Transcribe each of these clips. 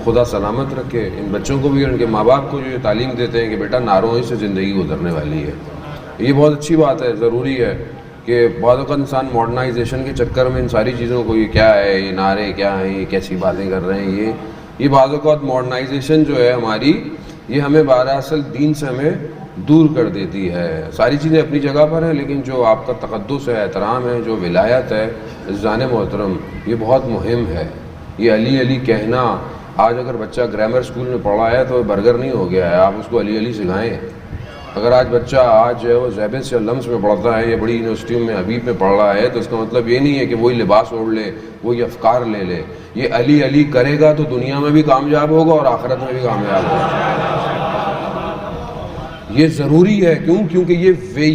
خدا سلامت رکھے ان بچوں کو بھی، ان کے ماں باپ کو جو یہ تعلیم دیتے ہیں کہ بیٹا نعروں ہی سے زندگی گزرنے والی ہے. یہ بہت اچھی بات ہے، ضروری ہے کہ بعض اوقات انسان ماڈرنائزیشن کے چکر میں ان ساری چیزوں کو، یہ کیا ہے، یہ نعرے کیا ہیں، یہ کیسی باتیں کر رہے ہیں، یہ بعض اوقات ماڈرنائزیشن جو ہے ہماری، یہ ہمیں بہرحال دین سے ہمیں دور کر دیتی ہے. ساری چیزیں اپنی جگہ پر ہیں، لیکن جو آپ کا تقدس ہے، احترام ہے، جو ولایت ہے عزیزان محترم، یہ بہت مہم ہے. یہ علی علی کہنا، آج اگر بچہ گرامر اسکول میں پڑھا ہے تو برگر نہیں ہو گیا ہے، آپ اس کو علی علی سکھائیں. اگر آج بچہ آج جو ہے وہ زیبس یا لمس میں پڑھتا ہے یا بڑی یونیورسٹیوں میں حبیب میں پڑھ رہا ہے، تو اس کا مطلب یہ نہیں ہے کہ وہی لباس اوڑھ لے، وہی افکار لے لے. یہ علی علی کرے گا تو دنیا میں بھی کامیاب ہوگا اور آخرت میں بھی کامیاب ہوگا. یہ ضروری ہے. کیونکہ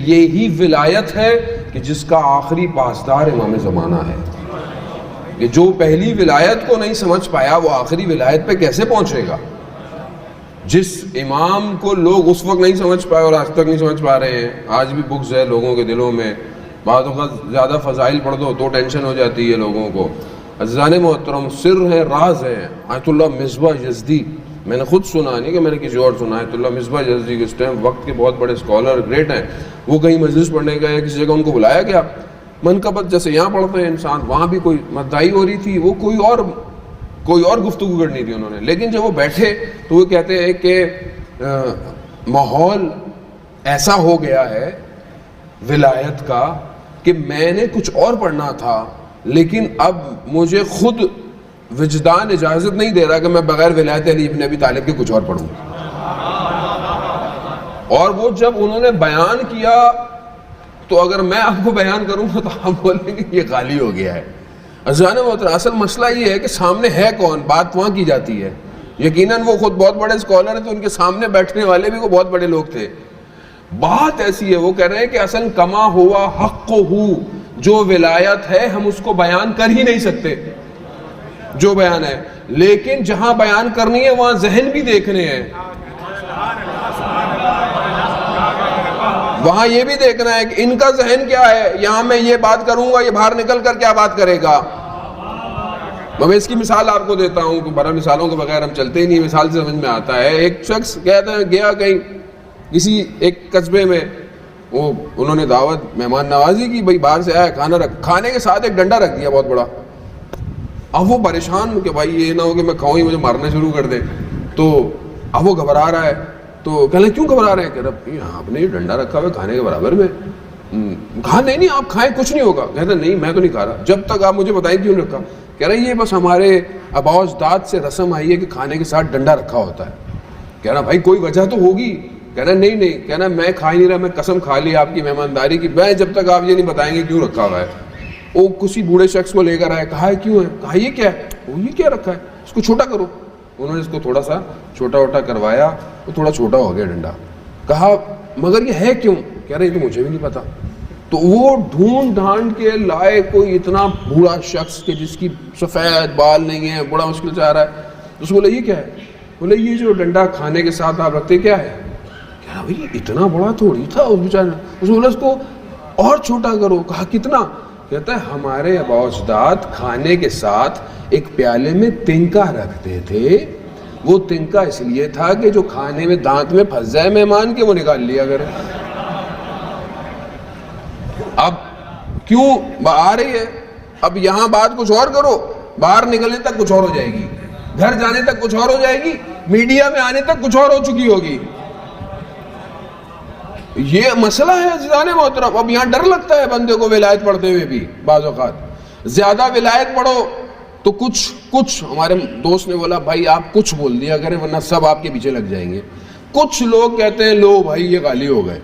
یہی ولایت ہے کہ جس کا آخری پاسدار امام زمانہ ہے. کہ جو پہلی ولایت کو نہیں سمجھ پایا وہ آخری ولایت پہ کیسے پہنچے گا؟ جس امام کو لوگ اس وقت نہیں سمجھ پائے اور آج تک نہیں سمجھ پا رہے ہیں. آج بھی بغض ہے لوگوں کے دلوں میں. بعض اوقات زیادہ فضائل پڑھ دو تو ٹینشن ہو جاتی ہے لوگوں کو. عزیزان محترم، سر ہے، راز ہے. آیت اللہ مصباح یزدی، میں نے خود سنا، نہیں کہ میں نے کسی اور سنا. آیت اللہ مصباح یزدی کے اس ٹائم وقت کے بہت بڑے اسکالر، گریٹ ہیں. وہ کہیں مجلس پڑھنے گئے، کسی جگہ ان کو بلایا گیا. منقبت جیسے یہاں پڑھتے ہیں انسان، وہاں بھی کوئی مدعائی ہو رہی تھی، وہ کوئی اور گفتگو کرنی تھی انہوں نے. لیکن جب وہ بیٹھے تو وہ کہتے ہیں کہ ماحول ایسا ہو گیا ہے ولایت کا کہ میں نے کچھ اور پڑھنا تھا، لیکن اب مجھے خود وجدان اجازت نہیں دے رہا کہ میں بغیر ولایت علی ابن ابی طالب کے کچھ اور پڑھوں. اور وہ جب انہوں نے بیان کیا تو اگر میں آپ کو بیان کروں گا تو آپ بولیں گے یہ غالی ہو گیا ہے. عزیزان محترم، اصل مسئلہ یہ ہے کہ سامنے ہے کون، بات وہاں کی جاتی ہے. یقیناً وہ خود بہت بڑے اسکالر ہیں تو ان کے سامنے بیٹھنے والے بھی وہ بہت بڑے لوگ تھے. بات ایسی ہے، وہ کہہ رہے ہیں کہ اصل کما ہوا حق ہو، جو ولایت ہے ہم اس کو بیان کر ہی نہیں سکتے جو بیان ہے، لیکن جہاں بیان کرنی ہے وہاں ذہن بھی دیکھنے ہیں، وہاں یہ بھی دیکھنا ہے کہ ان کا ذہن کیا ہے. یہاں میں یہ بات کروں گا، یہ باہر نکل کر کیا بات کرے گا. میں اس کی مثال آپ کو دیتا ہوں کہ بڑا مثالوں کے بغیر ہم چلتے ہی نہیں، مثال سے سمجھ میں آتا ہے. ایک شخص کہتا ہے گیا کہیں کسی ایک قصبے میں، وہ انہوں نے دعوت مہمان نوازی کی، بھائی باہر سے آیا، کھانا کھانے کے ساتھ ایک ڈنڈا رکھ دیا بہت بڑا. اب وہ پریشان کہ بھائی یہ نہ ہو کہ میں کھاؤں ہی مجھے مارنا شروع کر دے. تو اب وہ گھبرا رہا ہے. تو کہنے کیوں گھبرا رہے ہیں؟ کہ رب آپ نے یہ ڈنڈا رکھا ہوا ہے کھانے کے برابر میں. کہا نہیں آپ کھائیں کچھ نہیں ہوگا. کہتا نہیں میں تو نہیں کھا رہا جب تک آپ مجھے بتائیں کیوں رکھا. کہہ رہے یہ بس ہمارے آباء و اجداد سے رسم آئی ہے کہ کھانے کے ساتھ ڈنڈا رکھا ہوتا ہے. کہہ رہا بھائی کوئی وجہ تو ہوگی. کہہ رہا نہیں. کہنا میں کھا ہی نہیں رہا، میں قسم کھا لی آپ کی مہمانداری کی، میں جب تک آپ یہ نہیں بتائیں گے کیوں رکھا ہوا ہے. وہ کسی بوڑھے شخص کو لے کر آئے، کہا ہے کیوں ہے؟ کہا یہ کیا ہے؟ وہ یہ کیا رکھا ہے، اس کو چھوٹا کرو. انہوں نے اس کو تھوڑا سا چھوٹا کروایا، وہ تھوڑا چھوٹا ہو گیا ڈنڈا. کہا مگر یہ ہے کیوں؟ کہہ رہے یہ تو مجھے بھی نہیں پتا. تو وہ ڈھونڈ ڈھانڈ کے لائے کوئی اتنا بوڑھا شخص کہ جس کی سفید بال نہیں ہے، بڑا مشکل سے آ رہا ہے. اس کو بولے یہ کیا ہے؟ بولے یہ جو ڈنڈا کھانے کے ساتھ آپ رکھتے کیا ہے؟ کہہ رہا بھائی اتنا بڑا تھوڑی تھا اس بیچارے نے. اس کو بولا اس کو اور چھوٹا کرو. کہا کتنا؟ کہتا ہے ہمارے آباء و اجداد کھانے کے ساتھ ایک پیالے میں تنکا رکھتے تھے. وہ تنکا اس لیے تھا کہ جو کھانے میں دانت میں پھنس جائے مہمان کے وہ نکال لیا کرے. اب کیوں آ رہی ہے؟ اب یہاں بات کچھ اور کرو، باہر نکلنے تک کچھ اور ہو جائے گی، گھر جانے تک کچھ اور ہو جائے گی، میڈیا میں آنے تک کچھ اور ہو چکی ہوگی. یہ مسئلہ ہے عزیزان محترم. اب یہاں ڈر لگتا ہے بندے کو ولایت پڑھتے ہوئے بھی. بعض اوقات زیادہ ولایت پڑھو تو کچھ ہمارے دوست نے بولا بھائی آپ کچھ بول دیا کریں ورنہ سب آپ کے پیچھے لگ جائیں گے. کچھ لوگ کہتے ہیں لو بھائی یہ غالی ہو گئے،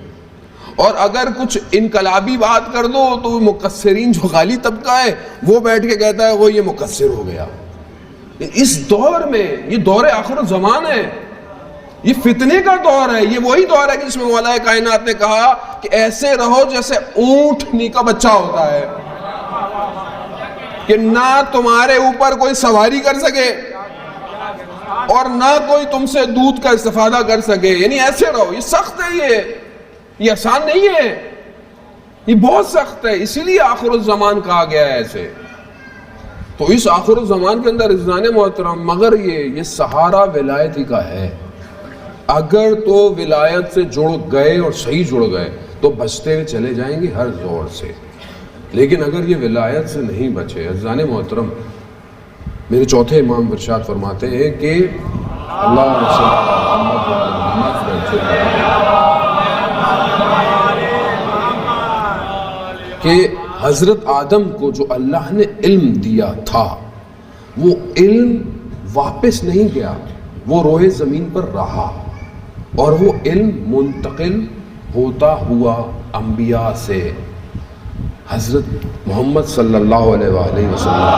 اور اگر کچھ انقلابی بات کر دو تو مقصرین جو غالی طبقہ ہے وہ بیٹھ کے کہتا ہے وہ یہ مقصر ہو گیا. اس دور میں، یہ دور آخر الزمان ہے، یہ فتنے کا دور ہے. یہ وہی دور ہے جس میں مولا کائنات نے کہا کہ ایسے رہو جیسے اونٹنی کا بچہ ہوتا ہے، کہ نہ تمہارے اوپر کوئی سواری کر سکے اور نہ کوئی تم سے دودھ کا استفادہ کر سکے. یعنی ایسے رہو. یہ سخت ہے، یہ آسان نہیں ہے، یہ بہت سخت ہے. اسی لیے آخر الزمان کہا گیا ہے ایسے. تو اس آخر الزمان کے اندر عزیزان محترم مگر یہ سہارا ولایت ہی کا ہے. اگر تو ولایت سے جڑ گئے اور صحیح جڑ گئے تو بچتے ہوئے چلے جائیں گے ہر زور سے. لیکن اگر یہ ولایت سے نہیں بچے عزیزان محترم، میرے چوتھے امام ارشاد فرماتے ہیں کہ اللہ کہ حضرت آدم کو جو اللہ نے علم دیا تھا وہ علم واپس نہیں گیا، وہ روئے زمین پر رہا، اور وہ علم منتقل ہوتا ہوا انبیاء سے حضرت محمد صلی اللہ علیہ وآلہ وسلم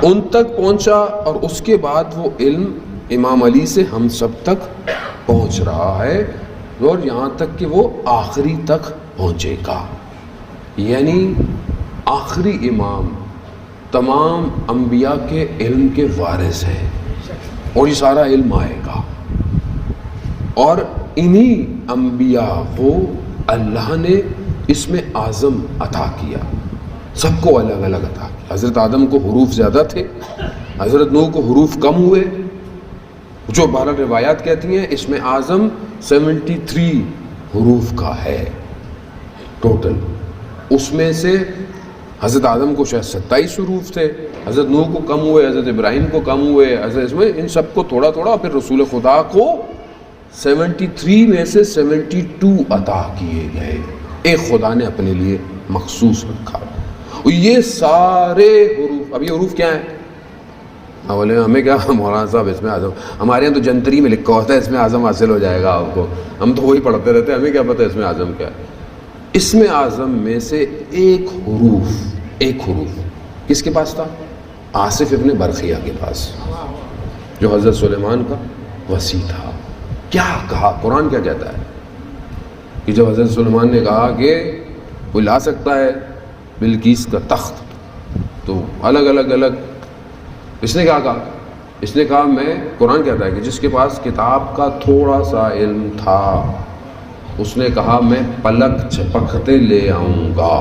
ان تک پہنچا، اور اس کے بعد وہ علم امام علی سے ہم سب تک پہنچ رہا ہے، اور یہاں تک کہ وہ آخری تک پہنچے گا. یعنی آخری امام تمام انبیاء کے علم کے وارث ہیں، اور یہ سارا علم آئے گا، اور انہی انبیاء کو اللہ نے اس میں اعظم عطا کیا، سب کو الگ الگ عطا کیا. حضرت آدم کو حروف زیادہ تھے، حضرت نوح کو حروف کم ہوئے، جو 12 روایات کہتی ہیں اس میں اعظم 73 حروف کا ہے ٹوٹل. اس میں سے حضرت آدم کو شاید 27 حروف تھے، حضرت نوح کو کم ہوئے، حضرت ابراہیم کو کم ہوئے، حضرت اس میں ان سب کو تھوڑا تھوڑا، پھر رسول خدا کو 73 میں سے 72 عطا کیے گئے، ایک خدا نے اپنے لیے مخصوص رکھا. یہ سارے حروف، اب یہ حروف کیا ہیں؟ بولے ہمیں کیا مولانا صاحب اس میں اعظم، ہمارے یہاں تو جنتری میں لکھا ہوتا ہے اس میں اعظم حاصل ہو جائے گا آپ کو، ہم تو وہی پڑھتے رہتے ہیں، ہمیں کیا پتہ اس میں اعظم کیا ہے. اس میں اعظم میں سے ایک حروف کس کے پاس تھا؟ آصف ابن برخیہ کے پاس، جو حضرت سلیمان کا وصی تھا. کیا کہا قرآن، کیا کہتا ہے کہ جب حضرت سلیمان نے کہا کہ کوئی لا سکتا ہے بلقیس کا تخت، تو الگ الگ اس نے کیا کہا؟ اس نے کہا میں، قرآن کہتا ہے کہ جس کے پاس کتاب کا تھوڑا سا علم تھا اس نے کہا میں پلک جھپکتے لے آؤں گا.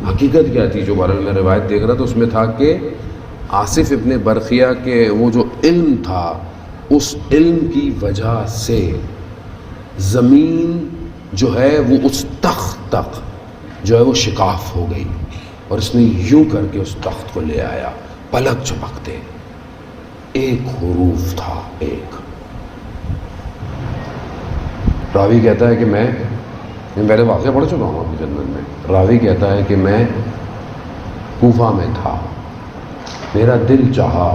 حقیقت کیا تھی؟ جو بہرحال میں روایت دیکھ رہا تھا اس میں تھا کہ آصف ابن برخیہ کے وہ جو علم تھا، اس علم کی وجہ سے زمین جو ہے وہ اس تخت تک جو ہے وہ شکاف ہو گئی، اور اس نے یوں کر کے اس تخت کو لے آیا پلک جھپکتے. ایک حروف تھا، ایک. راوی کہتا ہے کہ میں پہلے واقعہ پڑھ چکا ہوں اپنی جنت میں. راوی کہتا ہے کہ میں کوفہ میں تھا، میرا دل چاہا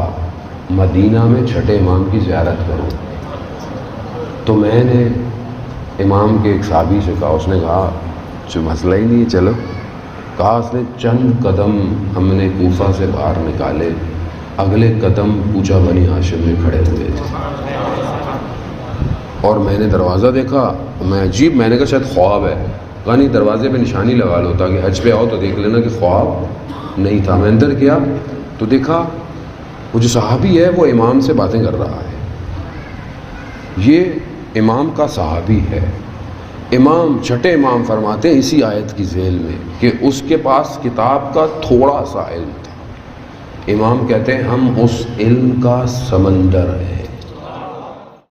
مدینہ میں چھٹے امام کی زیارت کروں، تو میں نے امام کے ایک صحابی سے کہا، اس نے کہا جو مسئلہ ہی نہیں ہے چلو. کہا اس نے چند قدم ہم نے کوفہ سے باہر نکالے، اگلے قدم کوچہ بنی ہاشم میں کھڑے ہوئے تھے، اور میں نے دروازہ دیکھا. میں نے کہا شاید خواب ہے. کہا نہیں، دروازے پہ نشانی لگا لو تاکہ حج پہ آؤ تو دیکھ لینا کہ خواب نہیں تھا. میں اندر کیا تو دیکھا وہ جو صحابی ہے وہ امام سے باتیں کر رہا ہے. یہ امام کا صحابی ہے. امام چھٹے امام فرماتے ہیں اسی آیت کی ذیل میں کہ اس کے پاس کتاب کا تھوڑا سا علم تھا. امام کہتے ہیں ہم اس علم کا سمندر ہیں.